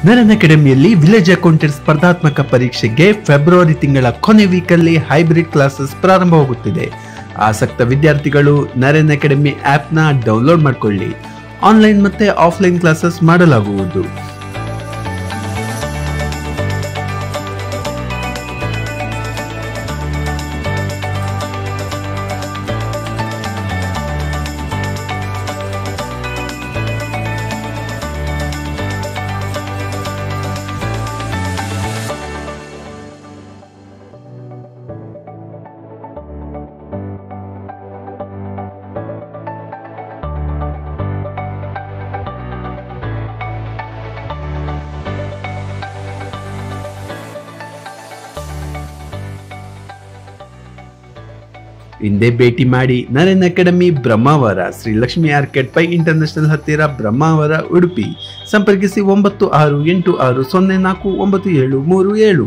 ನರನ್ ಅಕಾಡೆಮಿಯಲ್ಲಿ village accountant ಸ್ಪರ್ಧಾತ್ಮಕ ಪರೀಕ್ಷೆಗೆ ಫೆಬ್ರವರಿ ತಿಂಗಳ ಕೊನೆ ವೀಕಲ್ಲಿ ಹೈಬ್ರಿಡ್ ಕ್ಲಾಸಸ್ ಪ್ರಾರಂಭವಾಗುತ್ತಿದೆ. ಆಸಕ್ತ ವಿದ್ಯಾರ್ಥಿಗಳು ನರನ್ ಅಕಾಡೆಮಿ ಆಪ್ನ ಡೌನ್ಲೋಡ್ ಮಾಡಿಕೊಳ್ಳಿ. ಆನ್ಲೈನ್ ಮತ್ತೆ ಆಫ್ಲೈನ್ ಕ್ಲಾಸಸ್ ಮಾಡಲಾಗುವುದು. ಹಿಂದೆ ಭೇಟಿ ಮಾಡಿ Naran academy Brahmavar, Shri Lakshmi arcade Pai international ಹತ್ತಿರ ಬ್ರಹ್ಮಾವರ, ಉಡುಪಿ. ಸಂಪರ್ಕಿಸಿ 9686049737.